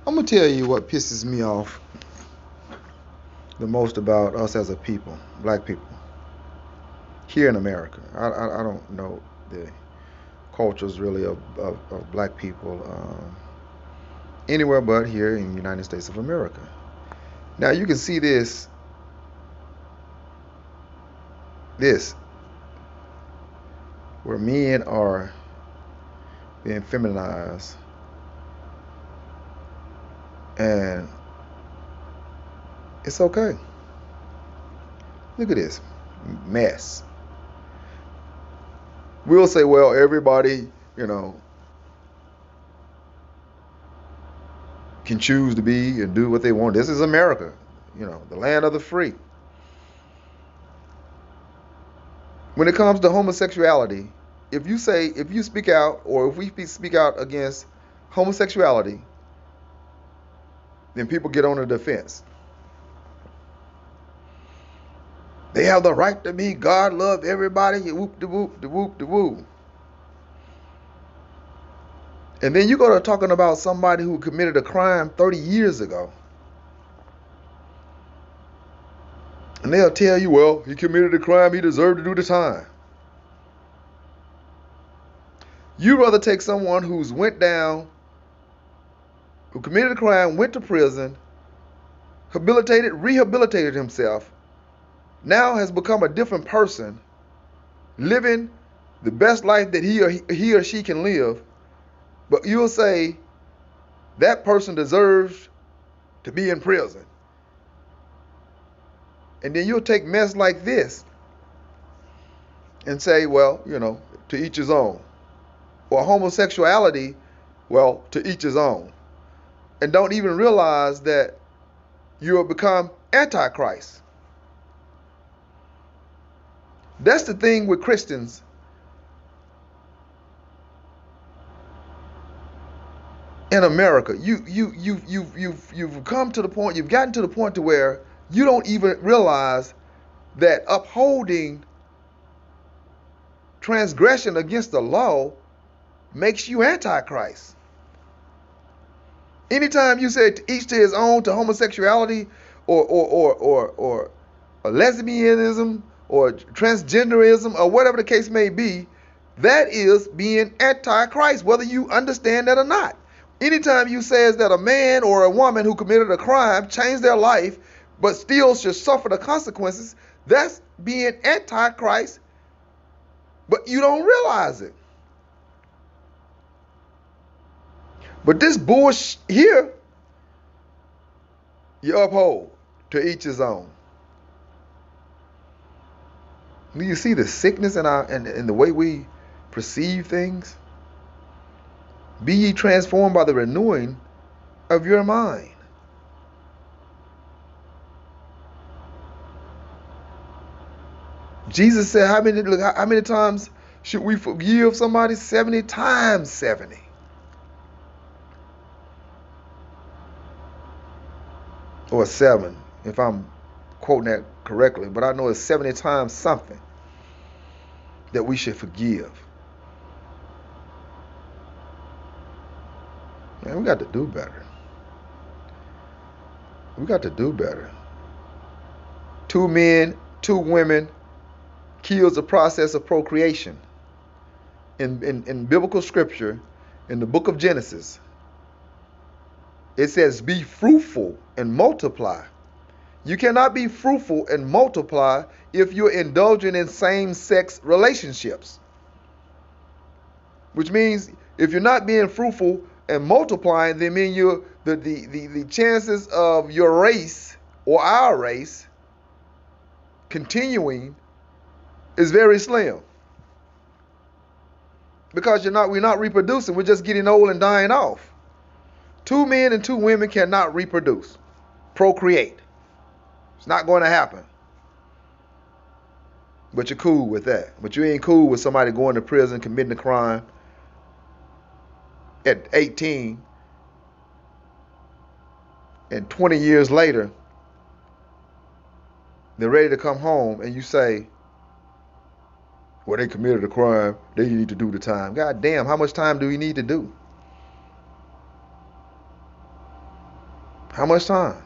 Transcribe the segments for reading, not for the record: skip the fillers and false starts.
I'm gonna tell you what pisses me off the most about us as a people, black people, here in America. I don't know the cultures really of black people anywhere but here in the United States of America. Now you can see this where men are being feminized, and it's okay. Look at this mess. We'll say, well, everybody, can choose to be and do what they want. This is America, the land of the free. When it comes to homosexuality, if you speak out, or if we speak out against homosexuality, then people get on the defense. They have the right to be. God love everybody. Whoop de whoop de whoop de whoop. And then you go to talking about somebody who committed a crime 30 years ago. And they'll tell you, well, he committed a crime, he deserved to do the time. You'd rather take someone who committed a crime, went to prison, rehabilitated himself, now has become a different person, living the best life that he or she can live, but you'll say that person deserves to be in prison. And then you'll take mess like this and say, well, to each his own. Or homosexuality, well, to each his own. And don't even realize that you have become antichrist. That's the thing with Christians. In America, you've come to the point, you've gotten to the point to where you don't even realize that upholding transgression against the law makes you antichrist. Anytime you say each to his own to homosexuality or lesbianism or transgenderism or whatever the case may be, that is being antichrist, whether you understand that or not. Anytime you say that a man or a woman who committed a crime changed their life but still should suffer the consequences, that's being antichrist, but you don't realize it. But this bullshit here, you uphold to each his own. Do you see the sickness in the way we perceive things? Be ye transformed by the renewing of your mind. Jesus said, how many times should we forgive somebody? 70 times 70. Or 7, if I'm quoting that correctly. But I know it's 70 times something that we should forgive. Man, we got to do better. We got to do better. 2 men, 2 women kills the process of procreation. In biblical scripture, in the book of Genesis, it says, be fruitful and multiply. You cannot be fruitful and multiply if you're indulging in same-sex relationships. Which means if you're not being fruitful and multiplying, then mean the chances of your race or our race continuing is very slim. Because we're not reproducing, we're just getting old and dying off. 2 men and 2 women cannot reproduce, procreate. It's not going to happen. But you're cool with that. But you ain't cool with somebody going to prison, committing a crime at 18, and 20 years later, they're ready to come home, and you say, well, they committed a crime, they need to do the time. God damn, how much time do we need to do? How much time?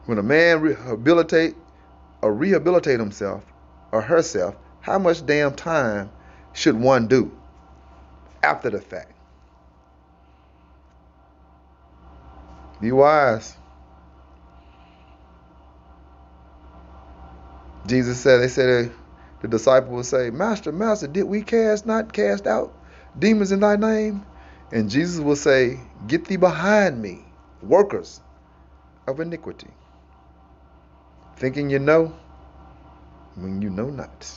When a man rehabilitate himself or herself, how much damn time should one do after the fact? Be wise. Jesus said, the disciple would say, Master, Master, did we not cast out demons in thy name? And Jesus will say, get thee behind me, workers of iniquity. Thinking you know when you know not.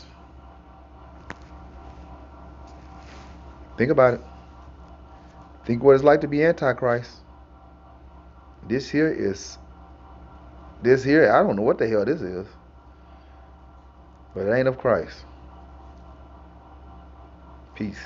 Think about it. Think what it's like to be Antichrist. This here, I don't know what the hell this is. But it ain't of Christ. Peace.